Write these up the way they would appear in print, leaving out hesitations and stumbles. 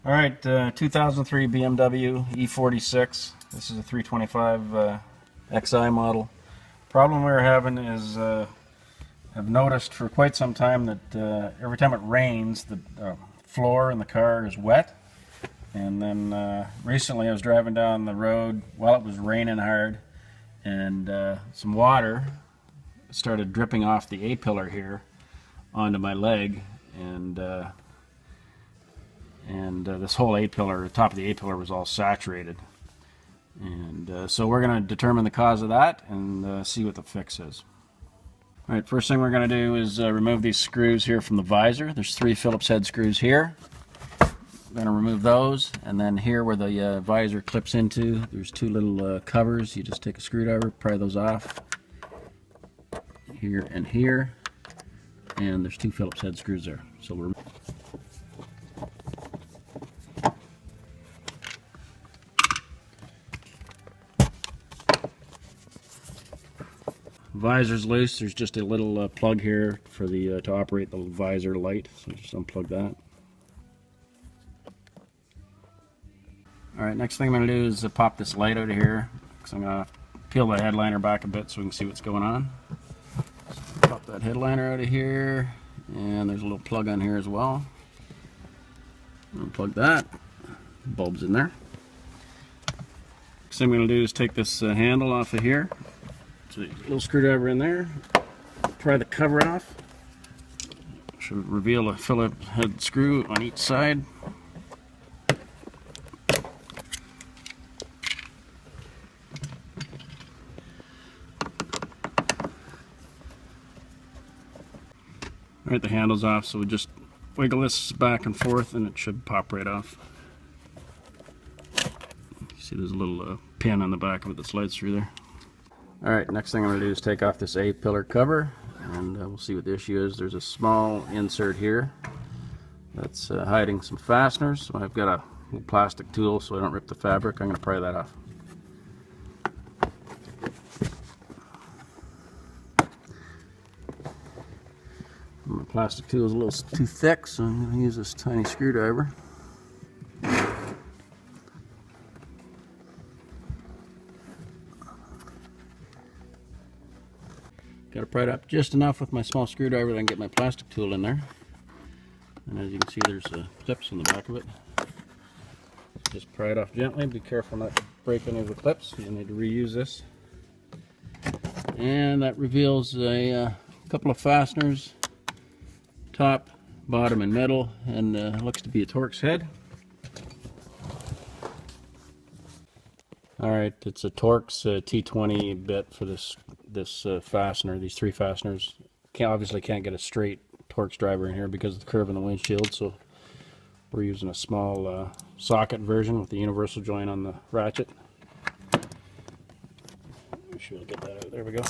Alright, 2003 BMW E46. This is a 325 XI model. Problem we're having is I've noticed for quite some time that every time it rains, the floor in the car is wet. And then recently I was driving down the road while it was raining hard, and some water started dripping off the A-pillar here onto my leg, and this whole A-pillar, the top of the A-pillar was all saturated. And so we're going to determine the cause of that and see what the fix is. Alright, first thing we're going to do is remove these screws here from the visor. There's 3 Phillips head screws here. We're going to remove those, and then here where the visor clips into, there's 2 little covers. You just take a screwdriver, pry those off. Here and here. And there's 2 Phillips head screws there. So we're visor's loose. There's just a little plug here for the to operate the visor light, so just unplug that. Alright, next thing I'm going to do is pop this light out of here, because I'm going to peel the headliner back a bit so we can see what's going on. So pop that headliner out of here, and there's a little plug on here as well. Unplug that. Bulb's in there. Next thing I'm going to do is take this handle off of here. So a little screwdriver in there, pry the cover off. Should reveal a Phillips head screw on each side. Alright, the handle's off, so we just wiggle this back and forth and it should pop right off. You see there's a little pin on the back of it that slides through there. Alright, next thing I'm going to do is take off this A-pillar cover, and we'll see what the issue is. There's a small insert here that's hiding some fasteners, so I've got a little plastic tool so I don't rip the fabric. I'm going to pry that off. My plastic tool is a little too thick, so I'm going to use this tiny screwdriver. Got to pry it up just enough with my small screwdriver that I can get my plastic tool in there. And as you can see, there's clips on the back of it. Just pry it off gently. Be careful not to break any of the clips. You'll need to reuse this. And that reveals a couple of fasteners, top, bottom, and middle, and looks to be a Torx head. Alright, it's a Torx T20 bit for this fastener, these 3 fasteners. Obviously can't get a straight Torx driver in here because of the curve in the windshield, so we're using a small socket version with the universal joint on the ratchet. Make sure to get that out. There we go.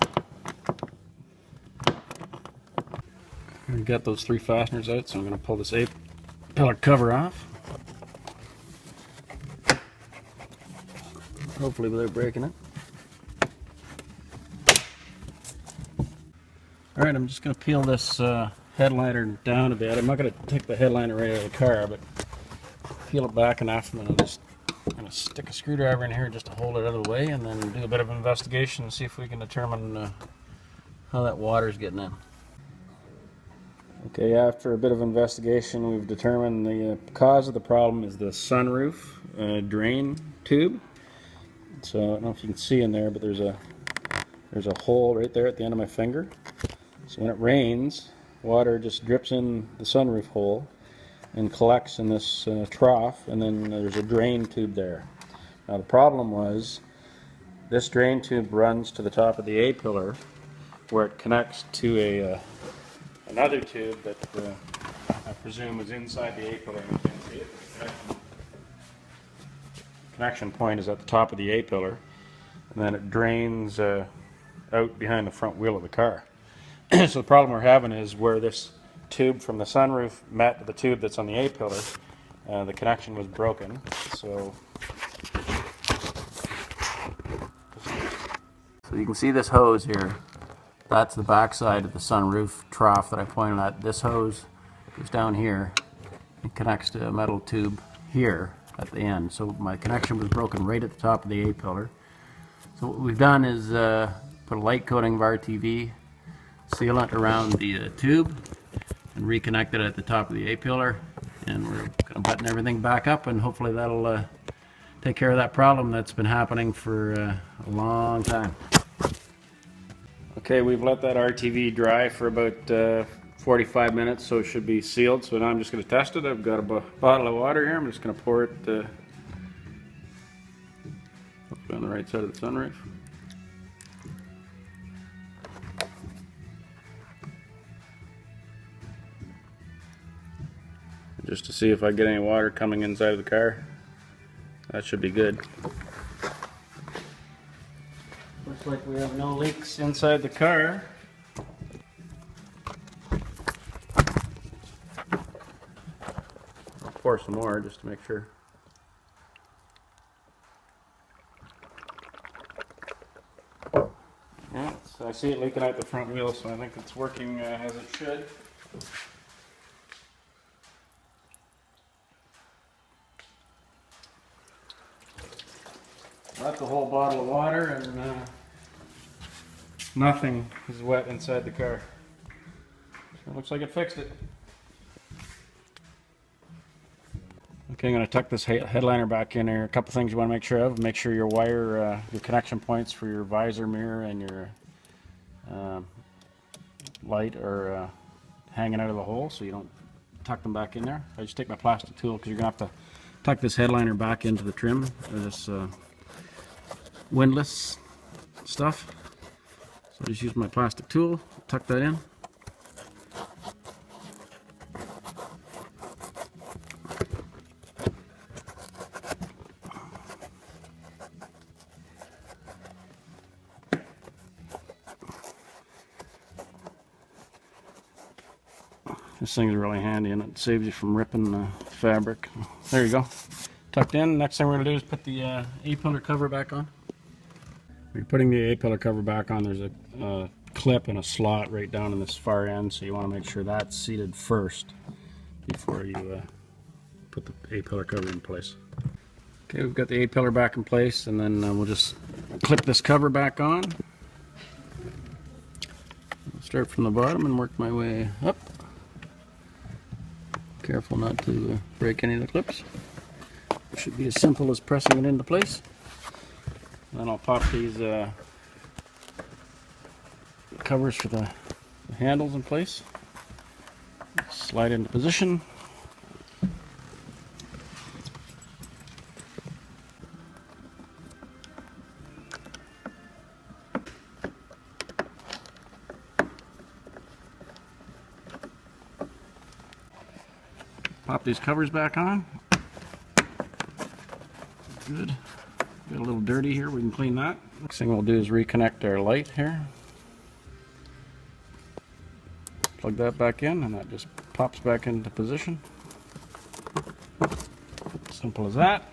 We've got those 3 fasteners out, so I'm going to pull this A-pillar cover off. Hopefully without breaking it. Alright, I'm just going to peel this headliner down a bit. I'm not going to take the headliner right out of the car, but peel it back enough, and then I'm just going to stick a screwdriver in here just to hold it out of the way, and then do a bit of investigation and see if we can determine how that water is getting in. Okay, after a bit of investigation, we've determined the cause of the problem is the sunroof drain tube. So I don't know if you can see in there, but there's a hole right there at the end of my finger. So when it rains, water just drips in the sunroof hole and collects in this trough, and then there's a drain tube there. Now the problem was this drain tube runs to the top of the A-pillar, where it connects to another tube that I presume is inside the A-pillar. You can't see it. Connection point is at the top of the A-pillar, and then it drains out behind the front wheel of the car. So the problem we're having is where this tube from the sunroof met the tube that's on the A-pillar, the connection was broken. So you can see this hose here. That's the back side of the sunroof trough that I pointed at. This hose goes down here and connects to a metal tube here at the end. So my connection was broken right at the top of the A-pillar. So what we've done is put a light coating of RTV, sealant around the tube, and reconnected it at the top of the A-pillar. And we're going to button everything back up, and hopefully that'll take care of that problem that's been happening for a long time. Okay, we've let that RTV dry for about 45 minutes, so it should be sealed. So now I'm just going to test it. I've got a bottle of water here. I'm just going to pour it on the right side of the sunroof. Just to see if I get any water coming inside of the car. That should be good. Looks like we have no leaks inside the car. I'll pour some more just to make sure. Yeah, so I see it leaking out the front wheel, so I think it's working as it should. That's a whole bottle of water, and nothing is wet inside the car. Sure looks like it fixed it. Okay, I'm going to tuck this headliner back in here. A couple things you want to make sure of. Make sure your wire, your connection points for your visor mirror and your light are hanging out of the hole, so you don't tuck them back in there. I just take my plastic tool because you're going to have to tuck this headliner back into the trim, or this windlass stuff. So I just use my plastic tool, tuck that in. This thing's really handy and it saves you from ripping the fabric. There you go. Tucked in. Next thing we're going to do is put the A-pillar cover back on. When you're putting the A-pillar cover back on, there's a clip and a slot right down in this far end, so you want to make sure that's seated first before you put the A-pillar cover in place. Okay, we've got the A-pillar back in place, and then we'll just clip this cover back on. I'll start from the bottom and work my way up. Careful not to break any of the clips. It should be as simple as pressing it into place. Then I'll pop these covers for the handles in place. Slide into position. Pop these covers back on. Good. Got a little dirty here, we can clean that. Next thing we'll do is reconnect our light here. Plug that back in and that just pops back into position. Simple as that.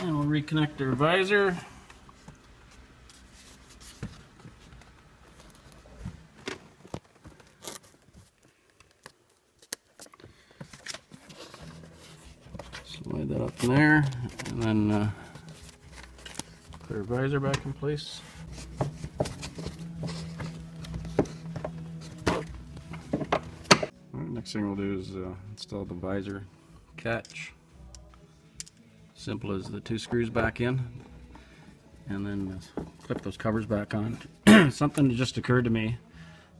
And we'll reconnect our visor. Slide that up in there, and then put our visor back in place. Alright, next thing we'll do is install the visor catch. Simple as the two screws back in, and then clip those covers back on. Something that just occurred to me.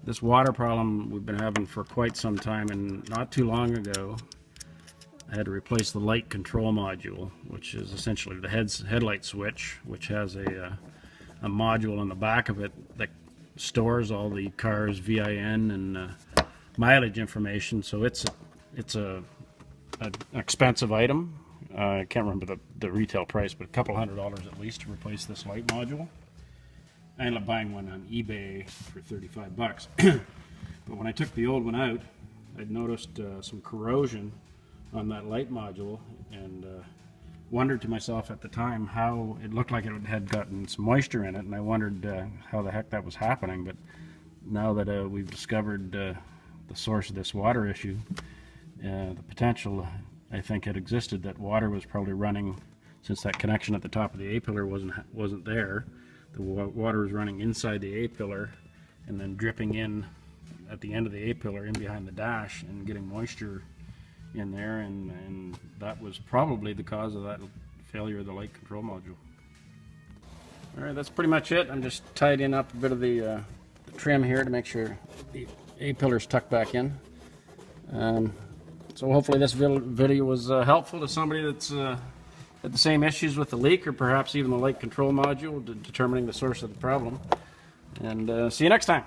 This water problem we've been having for quite some time, and not too long ago I had to replace the light control module, which is essentially the headlight switch, which has a module on the back of it that stores all the car's VIN and mileage information. So it's an expensive item. I can't remember the retail price, but a couple $100 at least to replace this light module. I ended up buying one on eBay for 35 bucks. But when I took the old one out, I'd noticed some corrosion on that light module, and wondered to myself at the time how it looked like it had gotten some moisture in it, and I wondered how the heck that was happening. But now that we've discovered the source of this water issue, the potential I think had existed, that water was probably running, since that connection at the top of the A-pillar wasn't there. The water was running inside the A-pillar and then dripping in at the end of the A-pillar in behind the dash and getting moisture in there, and that was probably the cause of that failure of the light control module. Alright, that's pretty much it. I'm just tidying up a bit of the trim here to make sure the A-pillar's tucked back in. So hopefully this video was helpful to somebody that's had the same issues with the leak, or perhaps even the light control module, determining the source of the problem. And see you next time.